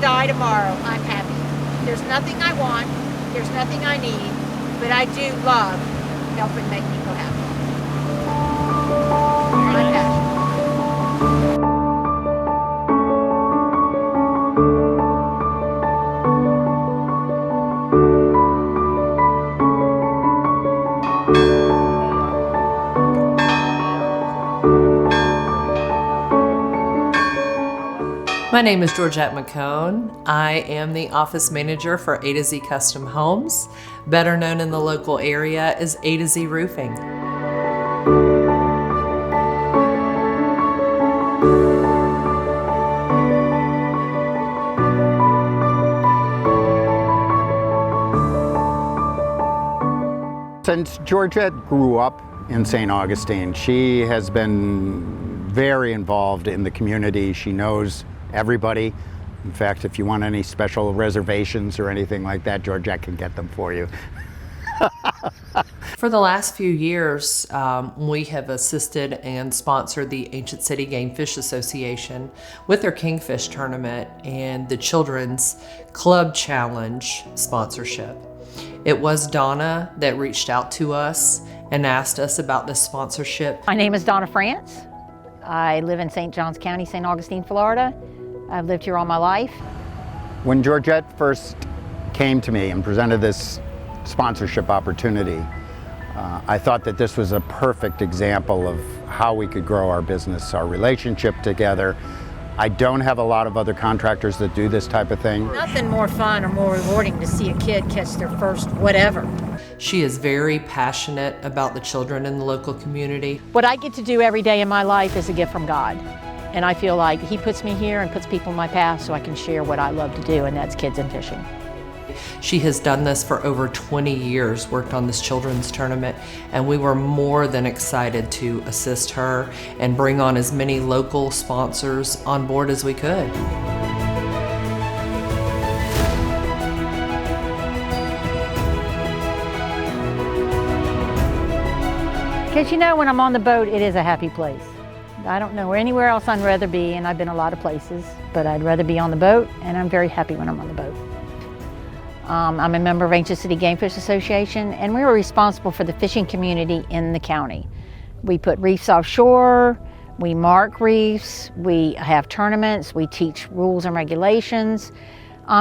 die tomorrow, I'm happy. There's nothing I want, there's nothing I need, but I do love helping make people happy. My passion. My name is Georgette McCone. I am the office manager for A to Z Custom Homes, better known in the local area as A to Z Roofing. Since Georgette grew up in St. Augustine, she has been very involved in the community. She knows everybody. In fact, if you want any special reservations or anything like that, Georgette can get them for you. For the last few years, we have assisted and sponsored the Ancient City Game Fish Association with their Kingfish tournament and the Children's Club Challenge sponsorship. It was Donna that reached out to us and asked us about this sponsorship. My name is Donna France. I live in St. Johns County, St. Augustine, Florida. I've lived here all my life. When Georgette first came to me and presented this sponsorship opportunity, I thought that this was a perfect example of how we could grow our business, our relationship together. I don't have a lot of other contractors that do this type of thing. Nothing more fun or more rewarding to see a kid catch their first whatever. She is very passionate about the children in the local community. What I get to do every day in my life is a gift from God. And I feel like He puts me here and puts people in my path so I can share what I love to do, and that's kids and fishing. She has done this for over 20 years, worked on this children's tournament, and we were more than excited to assist her and bring on as many local sponsors on board as we could. Because you know, when I'm on the boat, it is a happy place. I don't know anywhere else I'd rather be, and I've been a lot of places, but I'd rather be on the boat, and I'm very happy when I'm on the boat. I'm a member of Ancient City Game Fish Association, and we were responsible for the fishing community in the county. We put reefs offshore, we mark reefs, we have tournaments, we teach rules and regulations,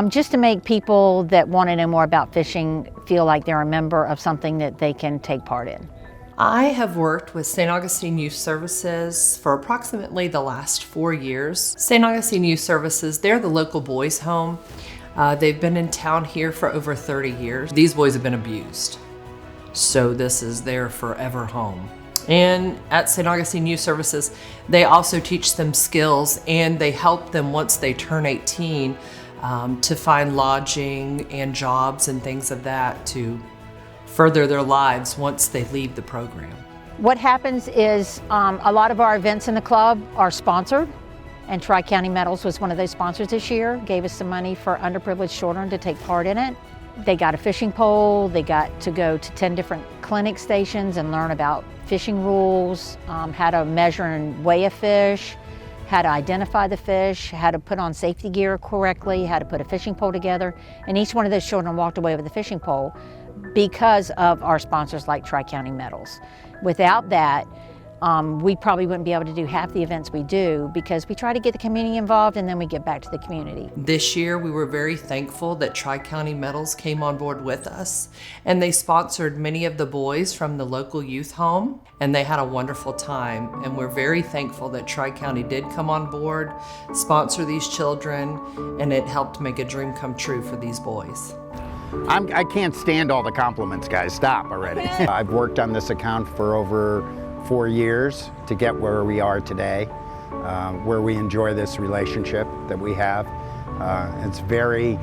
just to make people that want to know more about fishing feel like they're a member of something that they can take part in. I have worked with St. Augustine Youth Services for approximately the last 4 years. St. Augustine Youth Services, they're the local boys' home. They've been in town here for over 30 years. These boys have been abused, so this is their forever home. And at St. Augustine Youth Services, they also teach them skills, and they help them once they turn 18 to find lodging and jobs and things of that to further their lives once they leave the program. What happens is a lot of our events in the club are sponsored, and Tri-County Metals was one of those sponsors this year, gave us some money for underprivileged children to take part in it. They got a fishing pole, they got to go to 10 different clinic stations and learn about fishing rules, how to measure and weigh a fish, how to identify the fish, how to put on safety gear correctly, how to put a fishing pole together. And each one of those children walked away with a fishing pole because of our sponsors like Tri-County Metals. Without that, we probably wouldn't be able to do half the events we do, because we try to get the community involved and then we get back to the community. This year we were very thankful that Tri-County Metals came on board with us, and they sponsored many of the boys from the local youth home, and they had a wonderful time. And we're very thankful that Tri-County did come on board, sponsor these children, and it helped make a dream come true for these boys. I can't stand all the compliments, guys. Stop already. I've worked on this account for over 4 years to get where we are today, where we enjoy this relationship that we have. It's very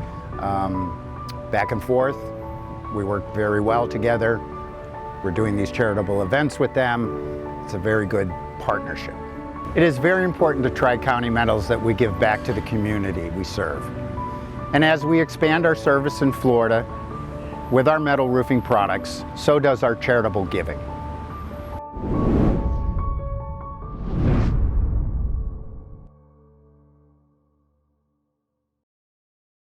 back and forth. We work very well together. We're doing these charitable events with them. It's a very good partnership. It is very important to Tri-County Metals that we give back to the community we serve. And as we expand our service in Florida with our metal roofing products, so does our charitable giving.